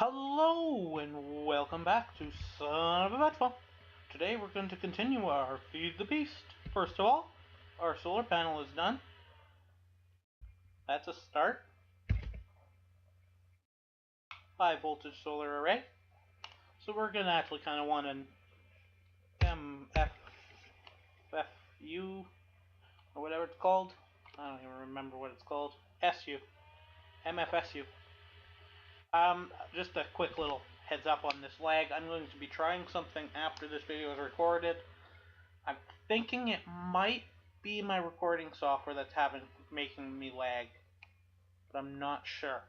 Hello and welcome back to Son of a Betfall. Today we're going to continue our Feed the Beast. First of all, our solar panel is done. That's a start. High voltage solar array. So we're going to actually kind of want an MFFU or whatever it's called. I don't even remember what it's called. SU. MFSU. Just a quick little heads up on this lag. I'm going to be trying something after this video is recorded. I'm thinking it might be my recording software that's making me lag, but I'm not sure.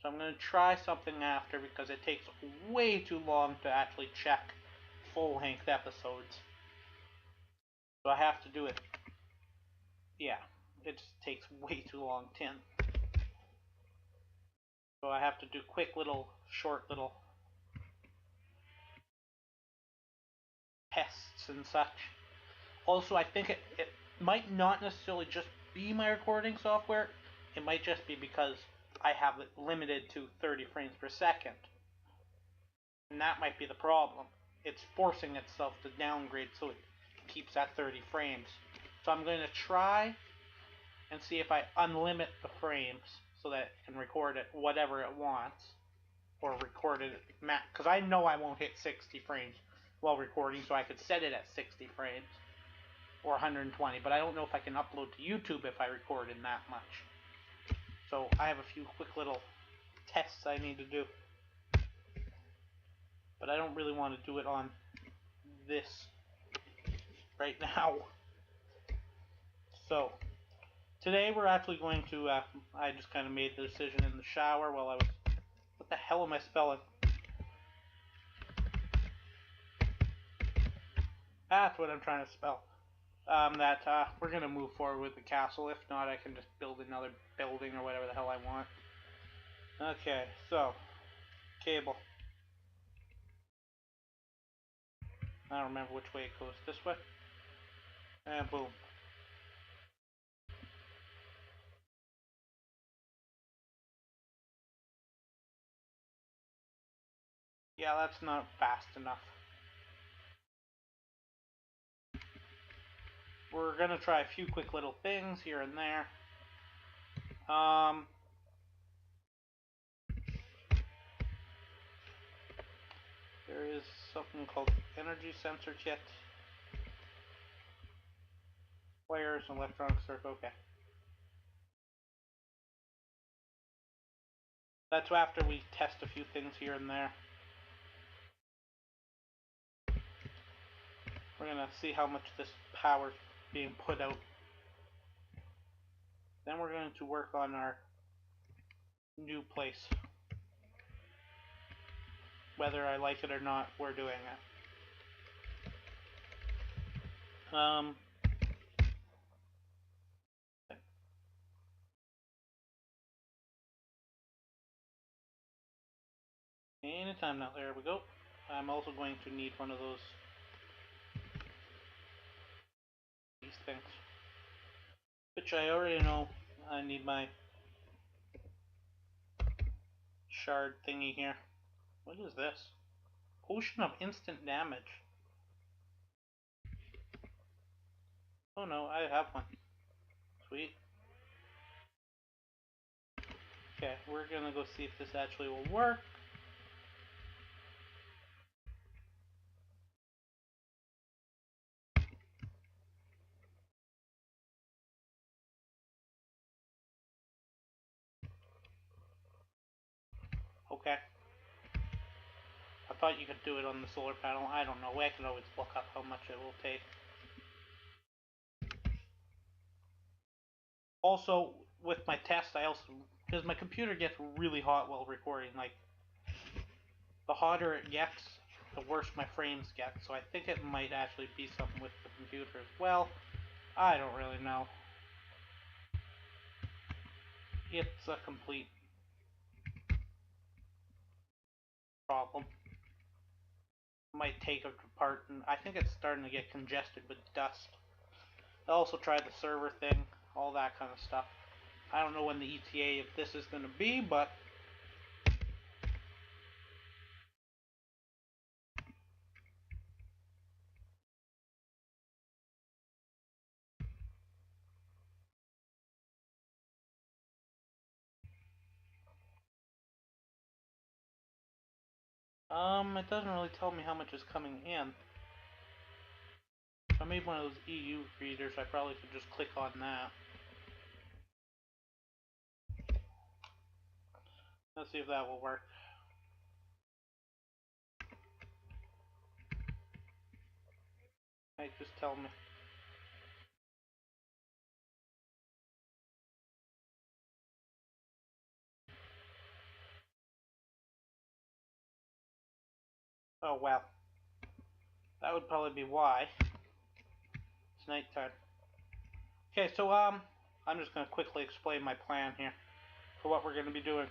So I'm going to try something after because it takes way too long to actually check full-length episodes. So I have to do it. Yeah, it just takes way too long. So I have to do quick short little tests and such. Also, I think it might not necessarily just be my recording software. It might just be because I have it limited to 30 frames per second. And that might be the problem. It's forcing itself to downgrade so it keeps at 30 frames. So I'm going to try and see if I unlimit the frames so that it can record it whatever it wants, or record it at max, because I know I won't hit 60 frames while recording, so I could set it at 60 frames or 120, but I don't know if I can upload to YouTube if I record in that much. So I have a few quick little tests I need to do, but I don't really want to do it on this right now. So today we're actually going to, I just kind of made the decision in the shower while I was, what the hell am I spelling? That's what I'm trying to spell. We're going to move forward with the castle. If not, I can just build another building or whatever the hell I want. Okay, so, cable. I don't remember which way it goes. This way? And boom. Yeah, that's not fast enough. We're gonna try a few quick little things here and there. There is something called energy sensor kit. Wires and electronic circuit. Okay. That's after we test a few things here and there. We're gonna see how much this power is being put out. Then we're going to work on our new place. Whether I like it or not, we're doing it. Anytime now. There we go. I'm also going to need one of these things, which I already know. I need my shard thingy here. What is this? Potion of instant damage. Oh no, I have one. Sweet. Okay, we're gonna go see if this actually will work. Okay. I thought you could do it on the solar panel. I don't know. I can always look up how much it will take. Also, with my test, because my computer gets really hot while recording. Like, the hotter it gets, the worse my frames get. So I think it might actually be something with the computer as well. I don't really know. It's a complete problem. Might take it apart, and I think it's starting to get congested with dust. I also tried the server thing, all that kind of stuff. I don't know when the ETA of this is going to be, but It doesn't really tell me how much is coming in. If I made one of those EU readers, I probably could just click on that. Let's see if that will work. Hey, just tell me. Oh well. That would probably be why. It's nighttime. Okay, so I'm just gonna quickly explain my plan here for what we're gonna be doing.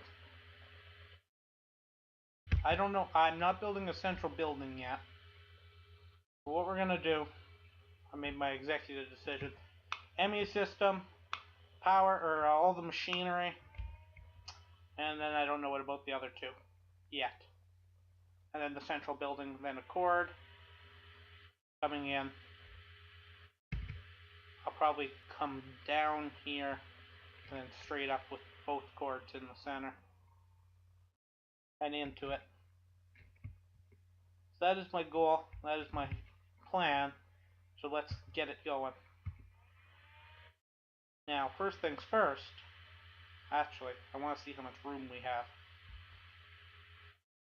I don't know. I'm not building a central building yet. But what we're gonna do, I made my executive decision. ME system, power, or all the machinery, and then I don't know what about the other two yet. And then the central building, then a cord coming in. I'll probably come down here and then straight up with both cords in the center and into it. So that is my goal. That is my plan. So let's get it going. Now, first things first. Actually, I want to see how much room we have.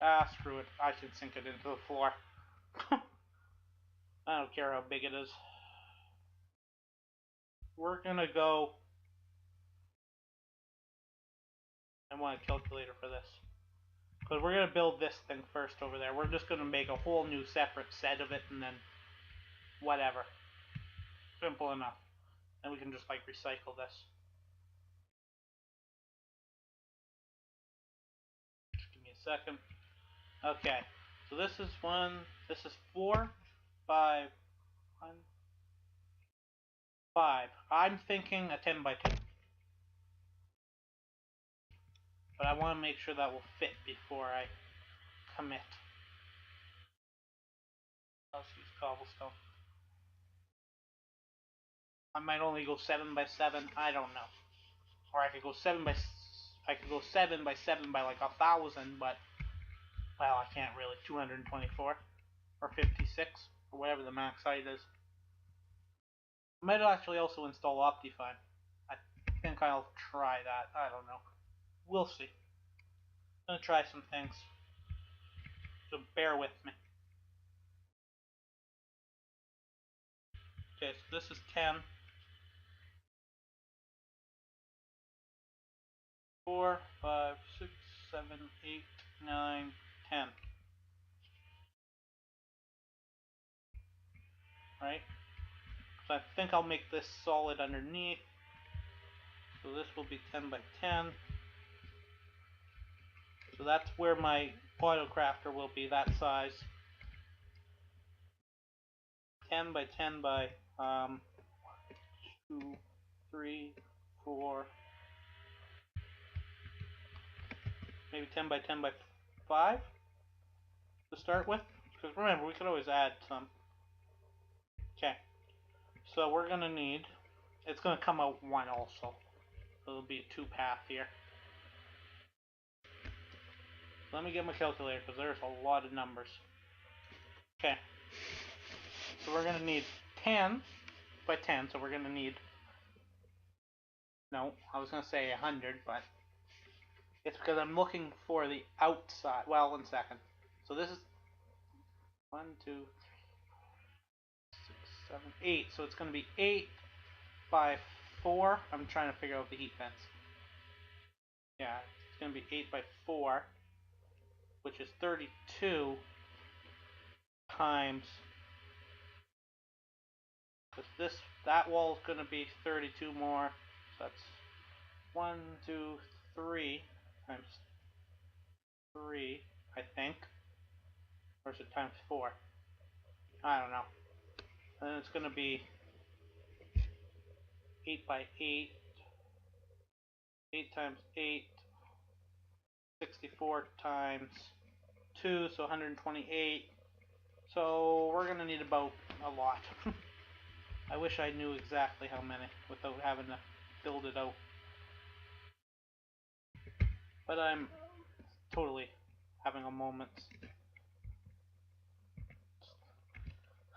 Ah, screw it. I can sink it into the floor. I don't care how big it is. We're gonna go. I want a calculator for this. Because we're gonna build this thing first over there. We're just gonna make a whole new separate set of it and then whatever. Simple enough. And we can just like recycle this. Just give me a second. Okay. So this is 4, 5, 5. I'm thinking a 10 by 2. But I want to make sure that will fit before I commit. Let's use cobblestone. I might only go 7 by 7. I don't know. Or I could go 7 by 7 by like 1,000, but well, I can't really. 224 or 56 or whatever the max height is. I might actually also install Optifine. I think I'll try that. I don't know. We'll see. I'm gonna try some things. So bear with me. Okay, so this is 10. 4, 5, 6, 7, 8, 9, 10. Right? So I think I'll make this solid underneath. So this will be 10 by 10. So that's where my auto crafter will be, that size. 10 by 10 by 2, 3, 4, maybe 10 by 10 by 5 to start with. Because remember, we could always add some. Okay, so we're going to need, it's going to come out 1 also. So it'll be a 2-path here. Let me get my calculator because there's a lot of numbers. Okay, so we're going to need 10 by 10, so we're going to need, no, I was going to say 100, but it's because I'm looking for the outside. Well, 1 second. So this is 1, 2, 3, 6, 7, 8. So it's going to be 8 by 4. I'm trying to figure out the heat vents. Yeah, it's going to be 8 by 4, which is 32 times. Because that wall is going to be 32 more. So that's 1, 2, 3 times 3, I think. Or is it times 4? I don't know. And then it's going to be 8 by 8. 8 times 8. 64 times 2, so 128. So we're going to need about a lot. I wish I knew exactly how many without having to build it out. But I'm totally having a moment.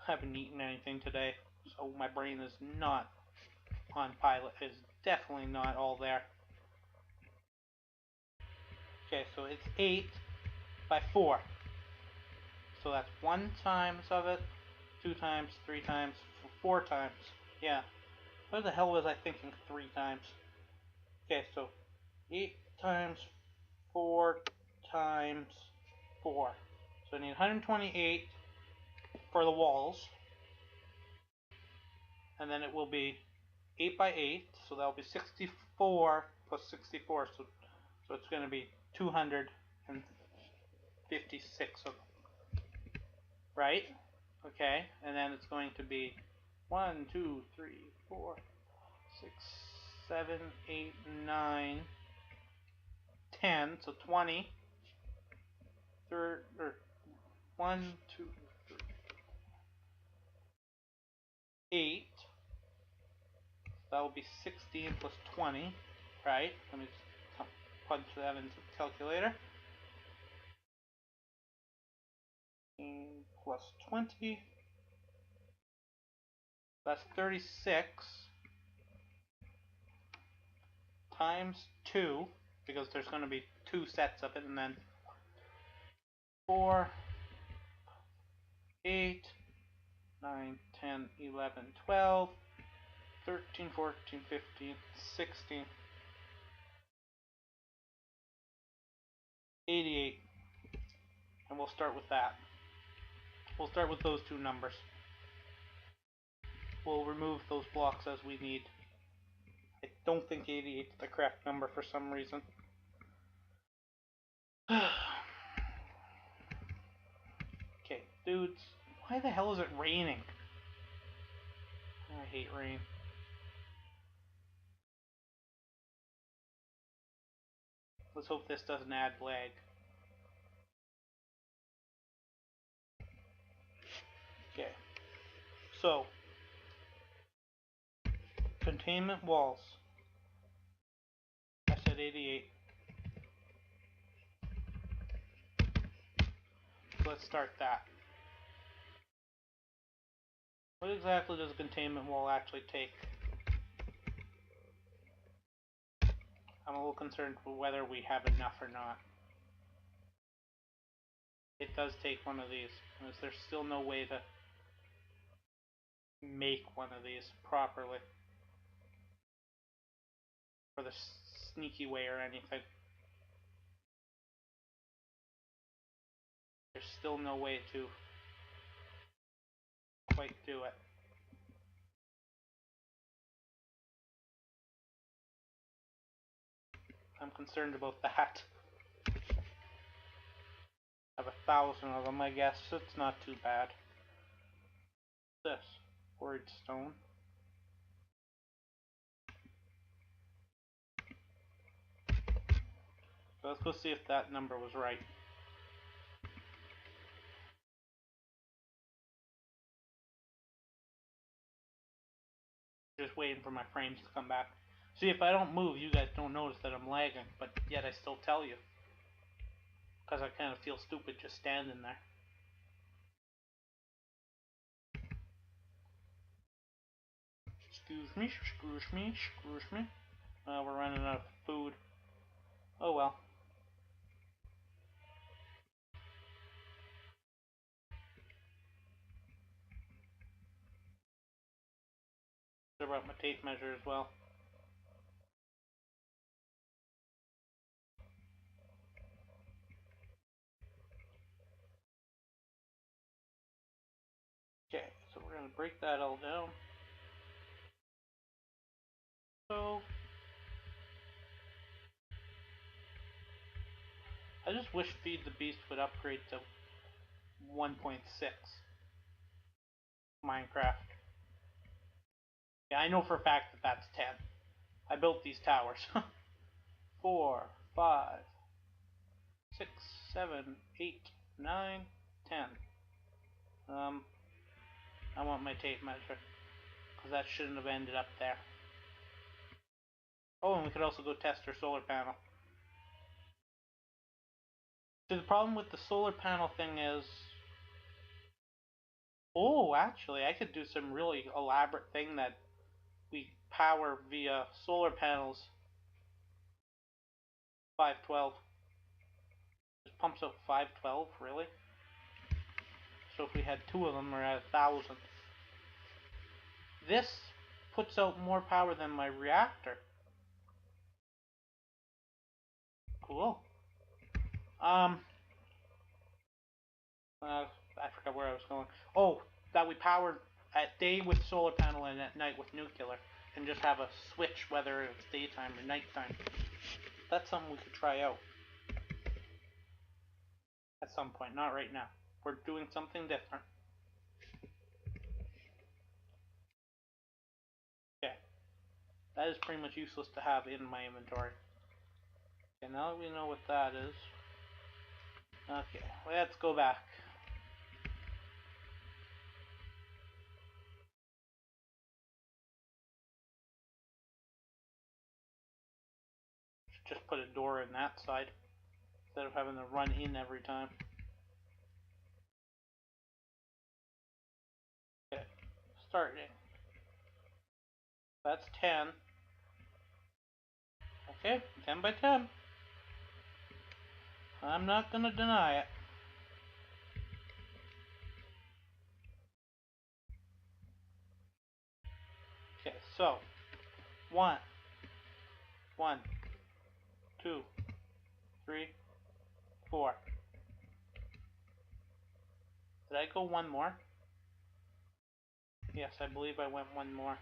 I haven't eaten anything today, so my brain is not on pilot. It's definitely not all there. Okay, so it's 8 by 4. So that's 1 times of it, 2 times, 3 times, 4 times. Yeah. What the hell was I thinking 3 times? Okay, so 8 times 4 times 4. So I need 128 for the walls. And then it will be 8 by 8, so that'll be 64 plus 64, so it's going to be 256 of them, right? Okay, and then it's going to be 1, 2, 3, 4, 6, 7, 8, 9, 10, so 20, or 1, 2, 3, 8, that will be 16 plus 20, right? Let me just punch that into the calculator. Plus 20, that's 36 times 2, because there's going to be 2 sets of it, and then 4, 8, 9, 10, 11, 12, 13, 14, 15, 16, 88, and we'll start with that. We'll start with those 2 numbers. We'll remove those blocks as we need. I don't think 88 is the correct number for some reason. Okay, dudes, why the hell is it raining? I hate rain. Let's hope this doesn't add lag. Okay, so containment walls. I said 88. So let's start that. What exactly does a containment wall actually take? I'm a little concerned with whether we have enough or not. It does take one of these. Is there still no way to make one of these properly? Or the sneaky way or anything? There's still no way to quite do it. I'm concerned about that. I have 1,000 of them, I guess. It's not too bad. This quarried stone. So let's go see if that number was right. Just waiting for my frames to come back. See, if I don't move, you guys don't notice that I'm lagging, but yet I still tell you. Because I kind of feel stupid just standing there. Excuse me, excuse me, excuse me. We're running out of food. Oh well. I brought my tape measure as well. Okay, so we're going to break that all down. So, I just wish Feed the Beast would upgrade to 1.6 Minecraft. Yeah, I know for a fact that that's 10. I built these towers. 4, 5, 6, 7, 8, 9, 10. I want my tape measure, because that shouldn't have ended up there. Oh, and we could also go test our solar panel. See, the problem with the solar panel thing is Oh, actually, I could do some really elaborate thing that we power via solar panels. 512. Just pumps out 512, really? So if we had two of them, we're at 1,000. This puts out more power than my reactor. Cool. I forgot where I was going. Oh, that we power at day with solar panel and at night with nuclear, and just have a switch whether it's daytime or nighttime. That's something we could try out at some point, not right now. We're doing something different. Okay, that is pretty much useless to have in my inventory. Okay, now that we know what that is, okay, let's go back. Just put a door in that side instead of having to run in every time. Okay, starting. That's 10. Okay, 10 by 10. I'm not gonna deny it. Okay, so 1, 1, 2, 3, 4. Did I go one more? Yes, I believe I went one more.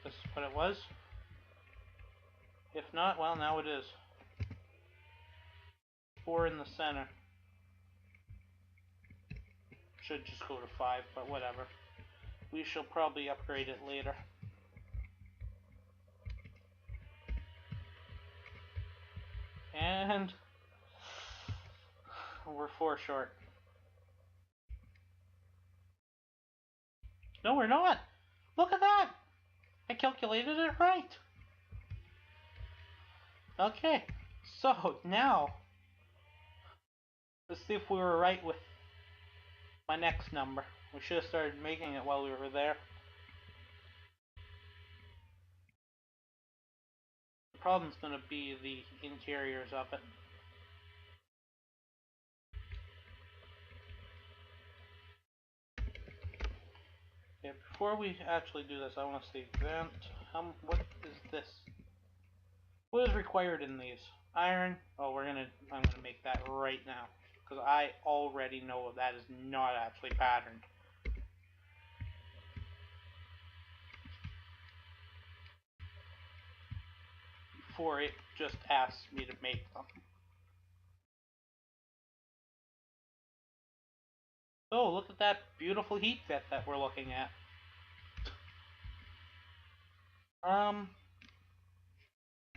This is what it was. If not, well, now it is. 4 in the center. Should just go to 5, but whatever. We shall probably upgrade it later. And we're 4 short. No, we're not. Look at that. I calculated it right. Okay, so now let's see if we were right with my next number. We should have started making it while we were there. The problem's going to be the interiors of it. Okay, before we actually do this, I want to see vent. What is this? What is required in these? Iron. Oh, I'm gonna make that right now because I already know that is not actually patterned. Before it just asks me to make them. Oh, look at that beautiful heat vet that we're looking at.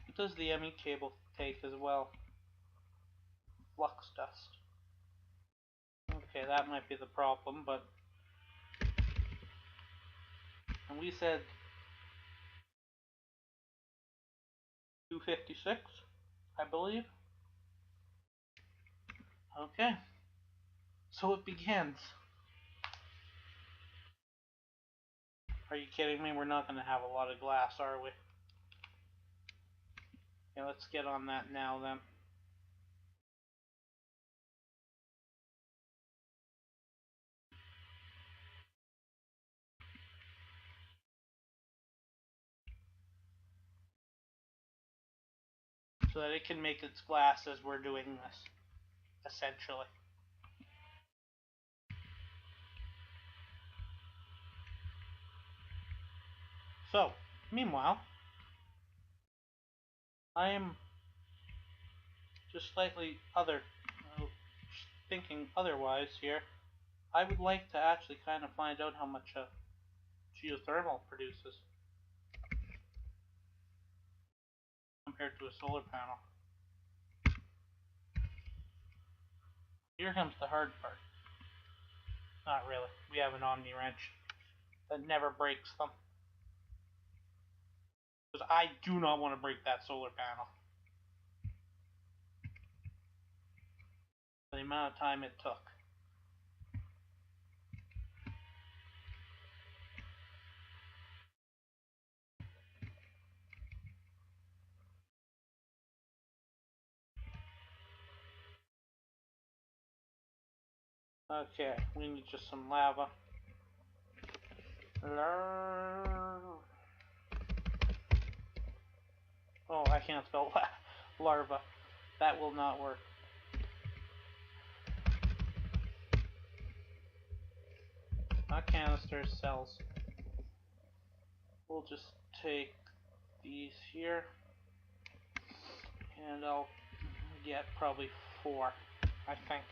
What does the ME cable take as well? Flux dust. Okay, that might be the problem, but... And we said 256, I believe. Okay. So it begins. Are you kidding me? We're not going to have a lot of glass, are we? Yeah, let's get on that now then. So that it can make its glass as we're doing this, essentially. So, meanwhile, I am just slightly thinking otherwise here. I would like to actually kind of find out how much geothermal produces compared to a solar panel. Here comes the hard part. Not really. We have an Omni wrench that never breaks them. Because I do not want to break that solar panel. The amount of time it took. Okay, we need just some lava. Oh, I can't spell larva. That will not work. Not canisters, cells. We'll just take these here, and I'll get probably 4, I think.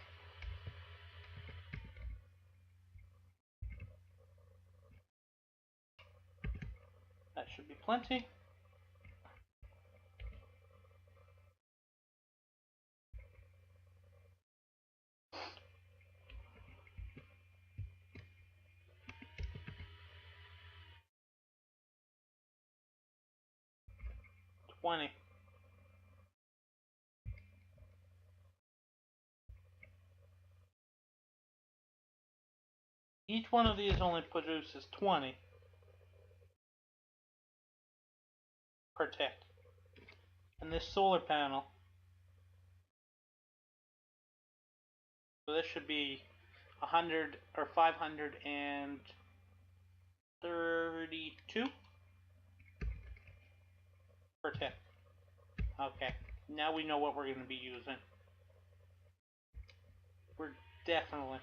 That should be plenty. $20. Each one of these only produces 20 per tick. And this solar panel, so this should be 100 or 532 per tick. Okay, now we know what we're going to be using. We're definitely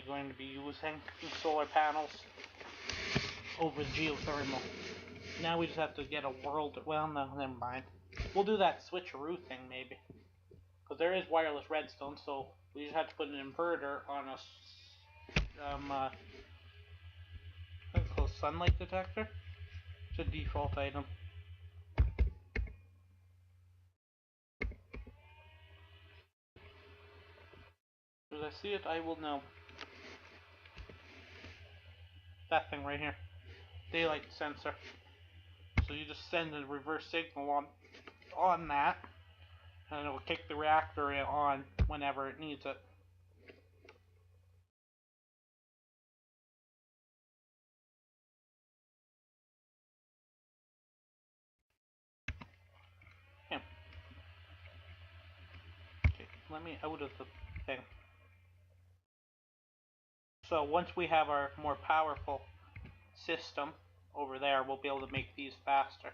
going to be using solar panels over geothermal. Now we just have to get a world. Well, no, never mind. We'll do that switcheroo thing maybe, because there is wireless redstone. So we just have to put an inverter on a what's it called, sunlight detector. It's a default item. As I see it, I will know. That thing right here, daylight sensor. So you just send a reverse signal on that, and it will kick the reactor on whenever it needs it. Yeah. Okay, let me out of the thing. So once we have our more powerful system over there, we'll be able to make these faster.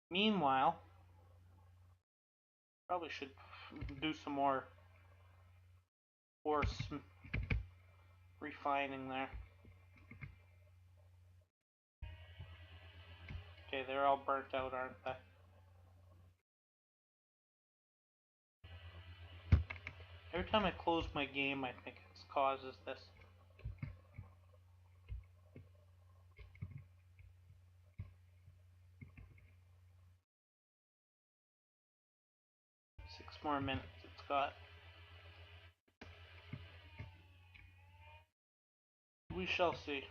Meanwhile, probably should do some more ore refining there. Okay, they're all burnt out, aren't they? Every time I close my game, I think it causes this. Six more minutes it's got. We shall see.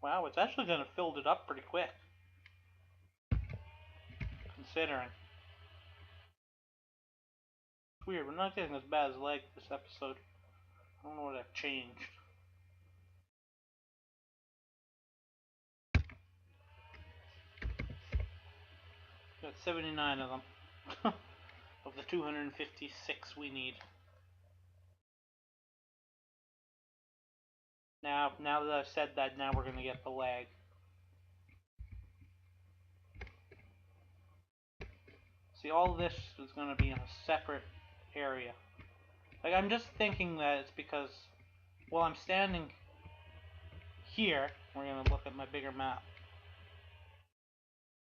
Wow, it's actually going to fill it up pretty quick, considering. It's weird, we're not getting as bad as lag this episode. I don't know what I've changed. Got 79 of them. Of the 256 we need. Now that I've said that, now we're going to get the lag. See, all this is going to be in a separate area. Like, I'm just thinking that it's because, well, I'm standing here. We're going to look at my bigger map.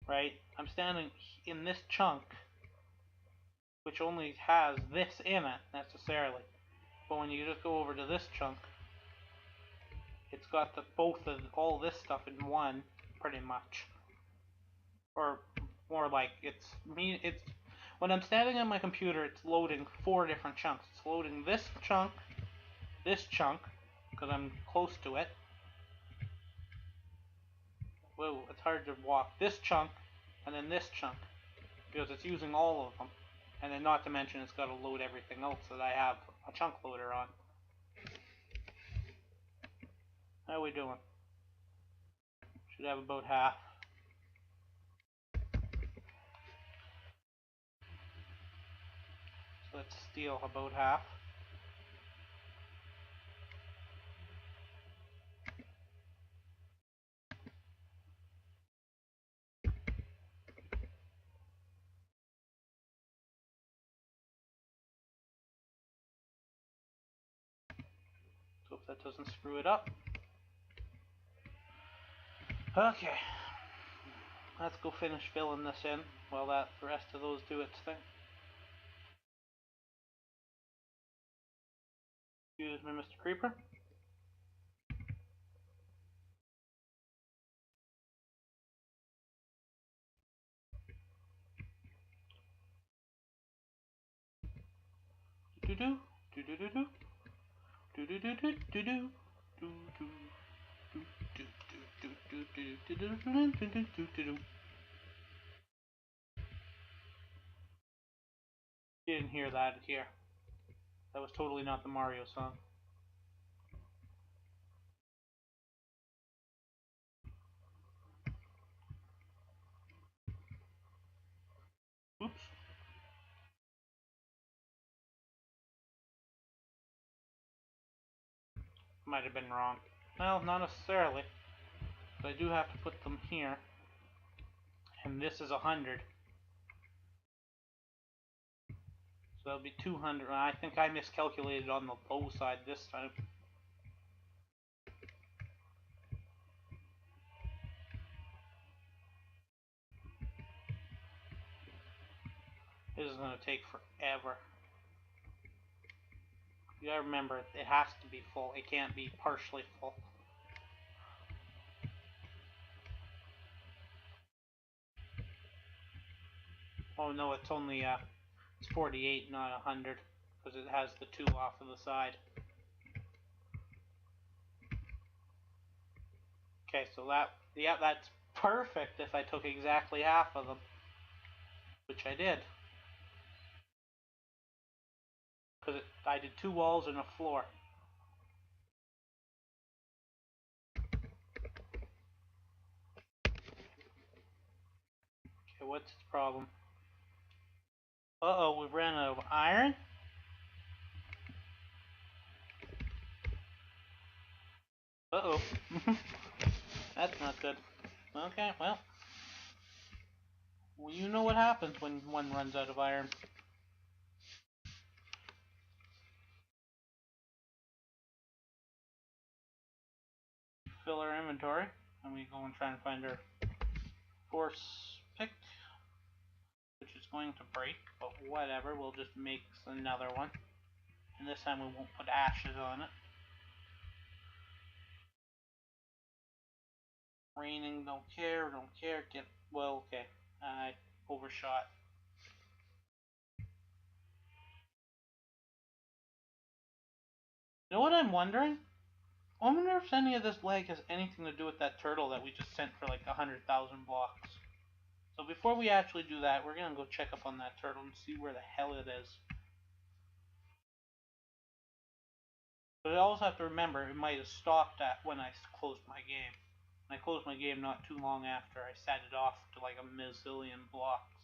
Right? I'm standing in this chunk, which only has this in it, necessarily. But when you just go over to this chunk, it's got both of all this stuff in one, pretty much. Or more like, it's when I'm standing on my computer, it's loading 4 different chunks. It's loading this chunk, because I'm close to it. Whoa, it's hard to walk. This chunk, and then this chunk, because it's using all of them. And then not to mention it's got to load everything else that I have a chunk loader on. How are we doing? Should have about half. So let's steal about half. So if that doesn't screw it up. Okay. Let's go finish filling this in while the rest of those do its thing. Excuse me, Mr. Creeper. Do do do do do do do do do do do do do do. Didn't hear that here. That was totally not the Mario song. Oops. Might have been wrong. Well, not necessarily. But I do have to put them here. And this is 100. So that'll be 200. I think I miscalculated on the low side this time. This is going to take forever. You gotta remember, it has to be full. It can't be partially full. Oh no, it's only it's 48, not 100, because it has the 2 off of the side. Okay, so that's perfect if I took exactly half of them, which I did. Because I did 2 walls and a floor. Okay, what's the problem? Uh-oh, we've ran out of iron? Uh-oh. That's not good. Okay, well, you know what happens when one runs out of iron. Fill our inventory, and we go and try and find our force pick, which is going to break, but whatever, we'll just make another one. And this time we won't put ashes on it. Raining, don't care, well, okay, I overshot. You know what I'm wondering? I wonder if any of this lag has anything to do with that turtle that we just sent for like 100,000 blocks. So before we actually do that, we're gonna go check up on that turtle and see where the hell it is. But I also have to remember it might have stopped at when I closed my game. And I closed my game not too long after I set it off to like a mazillion blocks.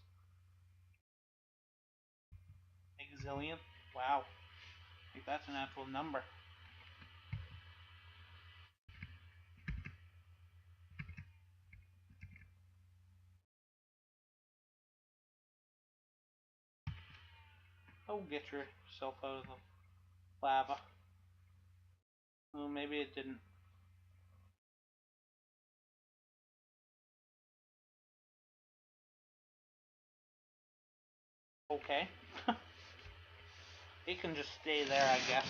Exillion? Wow. I think that's an actual number. Oh, get yourself out of the lava. Oh, maybe it didn't. Okay. It can just stay there, I guess.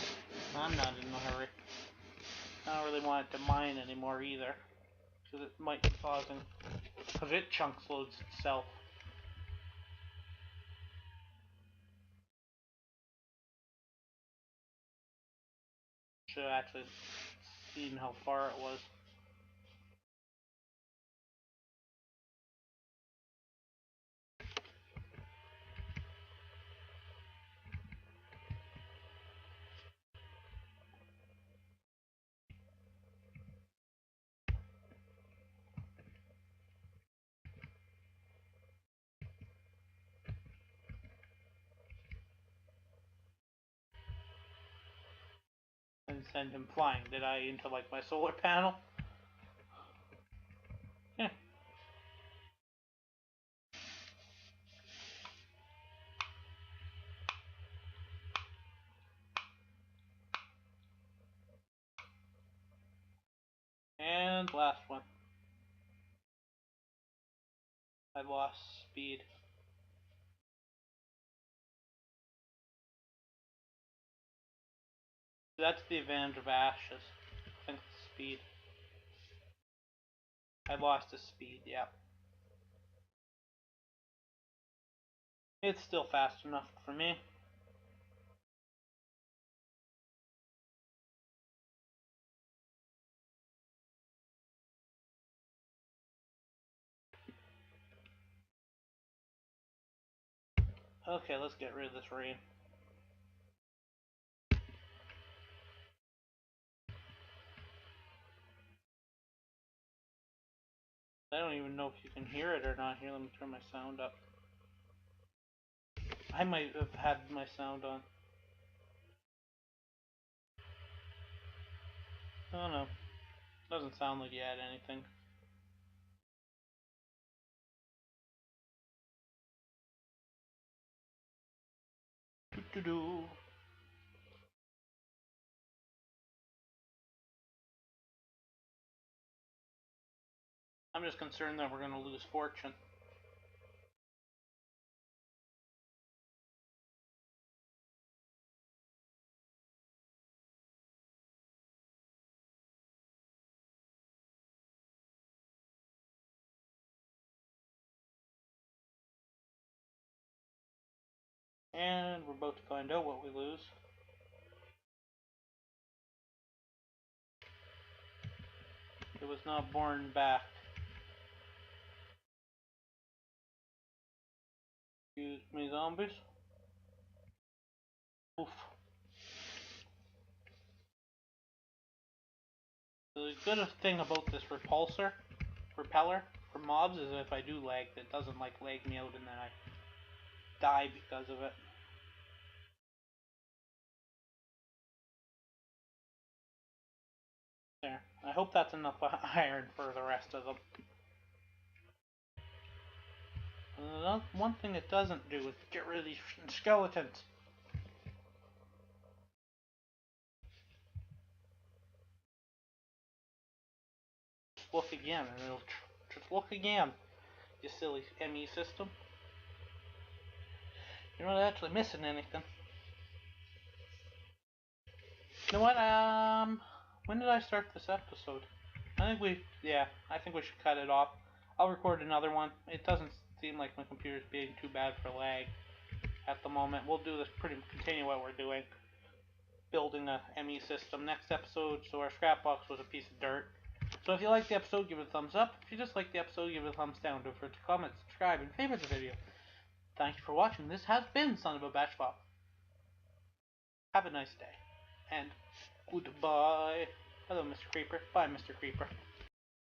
I'm not in a hurry. I don't really want it to mine anymore either. Because it might be causing... Because it chunks loads itself. Should have actually seen how far it was. send him flying, did I? Into like my solar panel? Yeah. And last one. I lost speed. That's the advantage of ashes. I think it's speed. I lost his speed, yeah. It's still fast enough for me. Okay, let's get rid of this rain. I don't even know if you can hear it or not. Here, let me turn my sound up. I might have had my sound on. I don't know. Doesn't sound like you had anything. Doo-doo-doo. I'm just concerned that we're going to lose fortune. And we're about to find out what we lose. It was not born back. Excuse me, zombies. Oof. The good thing about this repeller for mobs is if I do lag, it doesn't like lag me out and then I die because of it. There. I hope that's enough iron for the rest of them. One thing it doesn't do is get rid of these skeletons. Just look again, and it'll just look again. You silly ME system. You're not actually missing anything. You know what? When did I start this episode? I think we should cut it off. I'll record another one. It doesn't seem like my computer's being too bad for lag at the moment. We'll do this continue what we're doing. Building a ME system. Next episode, so our scrap box was a piece of dirt. So if you like the episode, give it a thumbs up. If you dislike the episode, give it a thumbs down. Don't forget to comment, subscribe, and favorite the video. Thank you for watching. This has been Son of a Batchbot. Have a nice day. And goodbye. Hello, Mr. Creeper. Bye, Mr. Creeper.